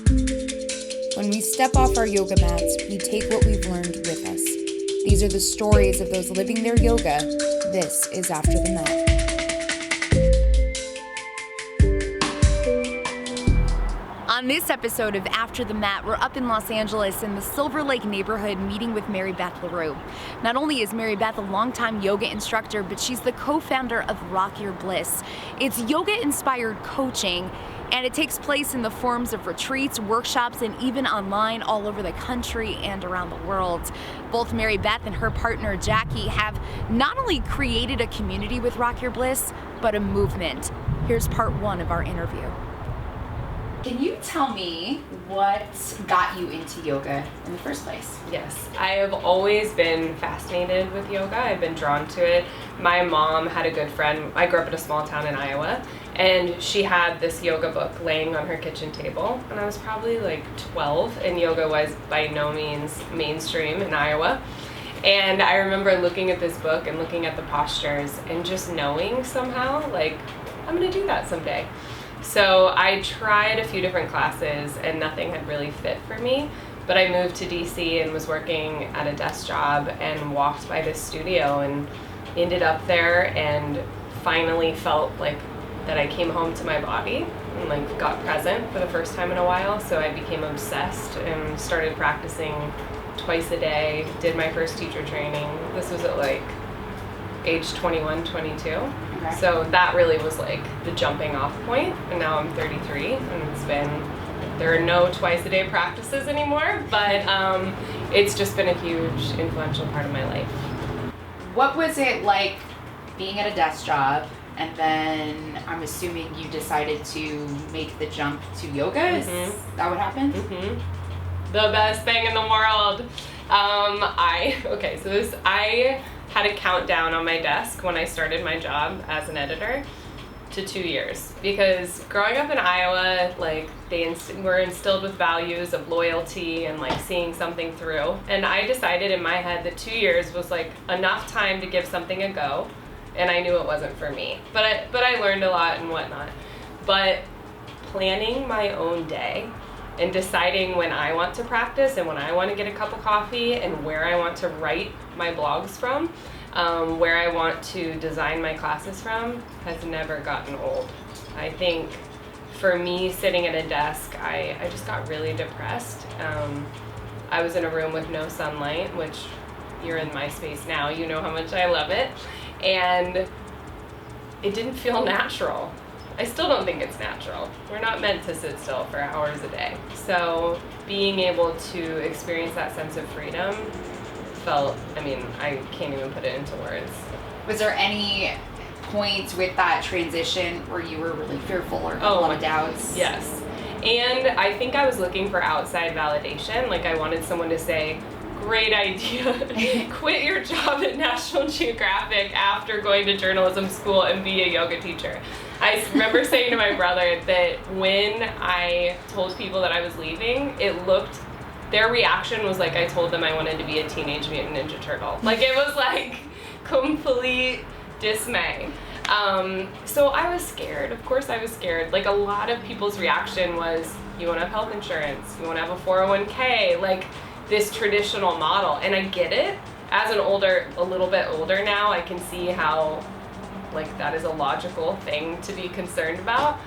When we step off our yoga mats, we take what we've learned with us. These are the stories of those living their yoga. This is After the Mat. On this episode of After the Mat, we're up in Los Angeles in the Silver Lake neighborhood meeting with Mary Beth LaRue. Not only is Mary Beth a longtime yoga instructor, but she's the co-founder of Rock Your Bliss. It's yoga-inspired coaching, and it takes place in the forms of retreats, workshops, and even online all over the country and around the world. Both Mary Beth and her partner Jacki have not only created a community with Rock Your Bliss, but a movement. Here's part one of our interview. Can you tell me what got you into yoga in the first place? Yes, I have always been fascinated with yoga. I've been drawn to it. My mom had a good friend. I grew up in a small town in Iowa, and she had this yoga book laying on her kitchen table, and I was probably like 12, and yoga was by no means mainstream in Iowa. And I remember looking at this book and looking at the postures and just knowing somehow, like, I'm gonna do that someday. So I tried a few different classes and nothing had really fit for me, but I moved to DC and was working at a desk job and walked by this studio and ended up there and finally felt like that I came home to my body and like got present for the first time in a while. So I became obsessed and started practicing twice a day, did my first teacher training. This was at like age 21, 22. Okay. So that really was like the jumping off point, and now I'm 33, and there are no twice a day practices anymore, but it's just been a huge influential part of my life. What was it like being at a desk job, and then I'm assuming you decided to make the jump to yoga? Is that what happened? The best thing in the world. I had a countdown on my desk when I started my job as an editor to 2 years, because growing up in Iowa, like they were instilled with values of loyalty and like seeing something through, and I decided in my head that 2 years was like enough time to give something a go, and I knew it wasn't for me, but I learned a lot and whatnot. But planning my own day and deciding when I want to practice and when I want to get a cup of coffee and where I want to write my blogs from, where I want to design my classes from, has never gotten old. I think for me, sitting at a desk, I just got really depressed. I was in a room with no sunlight, which you're in my space now, you know how much I love it, and it didn't feel natural. I still don't think it's natural. We're not meant to sit still for hours a day. So being able to experience that sense of freedom I can't even put it into words. Was there any points with that transition where you were really fearful or had a lot of doubts? Yes. And I think I was looking for outside validation. Like I wanted someone to say, great idea, quit your job at National Geographic after going to journalism school and be a yoga teacher. I remember saying to my brother that when I told people that I was leaving, their reaction was like I told them I wanted to be a Teenage Mutant Ninja Turtle. Like it was like complete dismay. So I was scared. Of course I was scared. Like a lot of people's reaction was, you want to have health insurance, you want to have a 401k, like this traditional model. And I get it. As a little bit older now, I can see how like that is a logical thing to be concerned about.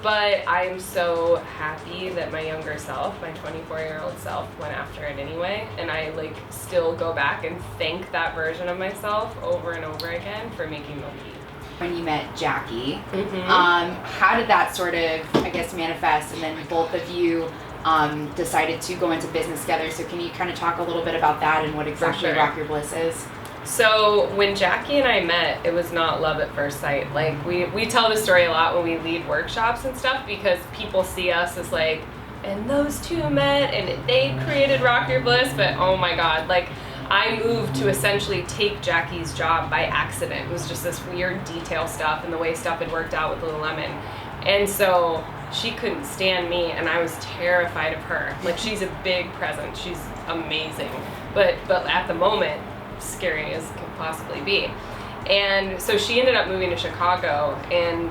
But I'm so happy that my younger self, my 24-year-old self, went after it anyway. And I like still go back and thank that version of myself over and over again for making the leap. When you met Jacki, how did that sort of, I guess, manifest? And then both of you decided to go into business together. So can you kind of talk a little bit about that and what exactly Rock Your Bliss is? So when Jacki and I met, it was not love at first sight. Like we tell the story a lot when we lead workshops and stuff, because people see us as like, and those two met and they created Rock Your Bliss, but oh my God, like I moved to essentially take Jacki's job by accident. It was just this weird detail stuff and the way stuff had worked out with Lululemon. And so she couldn't stand me and I was terrified of her. Like she's a big presence, she's amazing. But at the moment, scary as could possibly be. And so she ended up moving to Chicago, and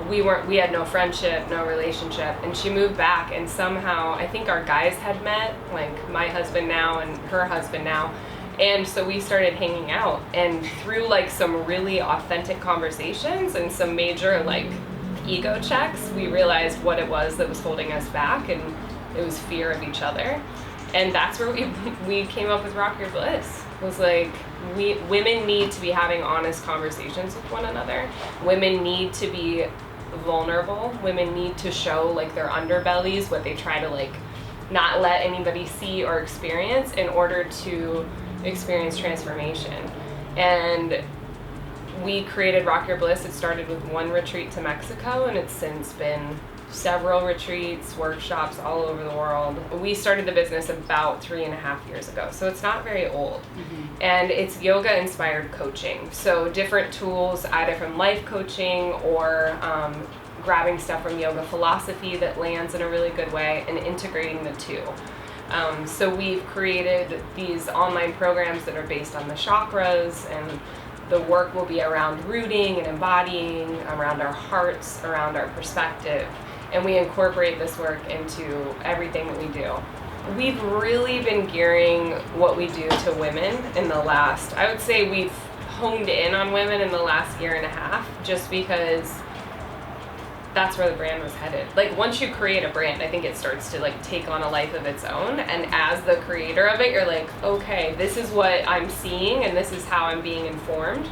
we had no friendship, no relationship, and she moved back, and somehow I think our guys had met, like my husband now and her husband now, and so we started hanging out, and through like some really authentic conversations and some major like ego checks, we realized what it was that was holding us back, and it was fear of each other. And that's where we came up with Rock Your Bliss. It was like, women need to be having honest conversations with one another. Women need to be vulnerable. Women need to show like their underbellies, what they try to like not let anybody see or experience in order to experience transformation. And we created Rock Your Bliss. It started with one retreat to Mexico, and it's since been several retreats, workshops all over the world. We started the business about 3.5 years ago, so it's not very old. And it's yoga inspired coaching. So different tools, either from life coaching or grabbing stuff from yoga philosophy that lands in a really good way and integrating the two. So we've created these online programs that are based on the chakras, and the work will be around rooting and embodying, around our hearts, around our perspective. And we incorporate this work into everything that we do. We've really been gearing what we do to women in the last, I would say we've honed in on women in the last 1.5 years, just because that's where the brand was headed. Like once you create a brand, I think it starts to like take on a life of its own. And as the creator of it, you're like, okay, this is what I'm seeing and this is how I'm being informed.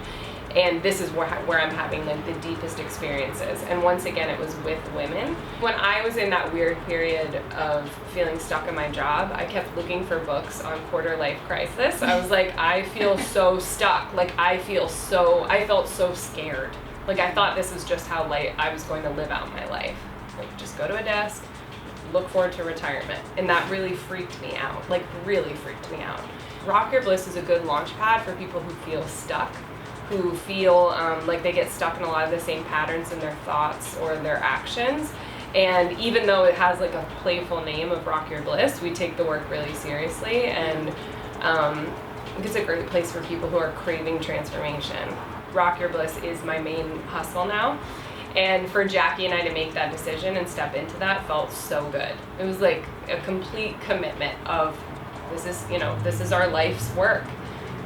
And this is where I'm having like the deepest experiences. And once again, it was with women. When I was in that weird period of feeling stuck in my job, I kept looking for books on quarter life crisis. I was like, I feel so stuck. Like I felt so scared. Like I thought this is just how I was going to live out my life. Like just go to a desk, look forward to retirement. And that really freaked me out. Like really freaked me out. Rock Your Bliss is a good launch pad for people who feel stuck, who feel like they get stuck in a lot of the same patterns in their thoughts or their actions. And even though it has like a playful name of Rock Your Bliss, we take the work really seriously, and it's a great place for people who are craving transformation. Rock Your Bliss is my main hustle now. And for Jacki and I to make that decision and step into that felt so good. It was like a complete commitment of this is our life's work.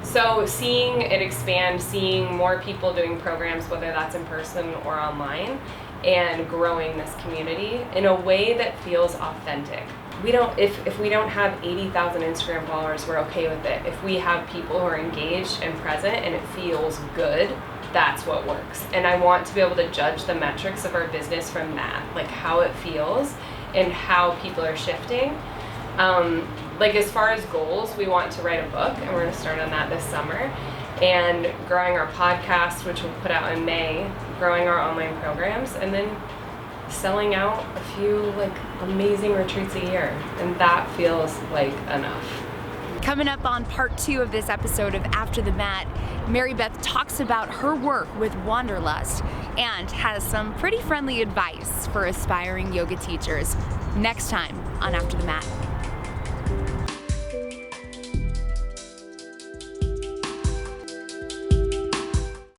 So seeing it expand, seeing more people doing programs, whether that's in person or online, and growing this community in a way that feels authentic. If we don't have 80,000 Instagram followers, we're okay with it. If we have people who are engaged and present and it feels good, that's what works. And I want to be able to judge the metrics of our business from that, like how it feels and how people are shifting. Like as far as goals, we want to write a book, and we're going to start on that this summer, and growing our podcast, which we'll put out in May, growing our online programs, and then selling out a few like amazing retreats a year, and that feels like enough. Coming up on part 2 of this episode of After the Mat, Mary Beth talks about her work with Wanderlust and has some pretty friendly advice for aspiring yoga teachers. Next time on After the Mat.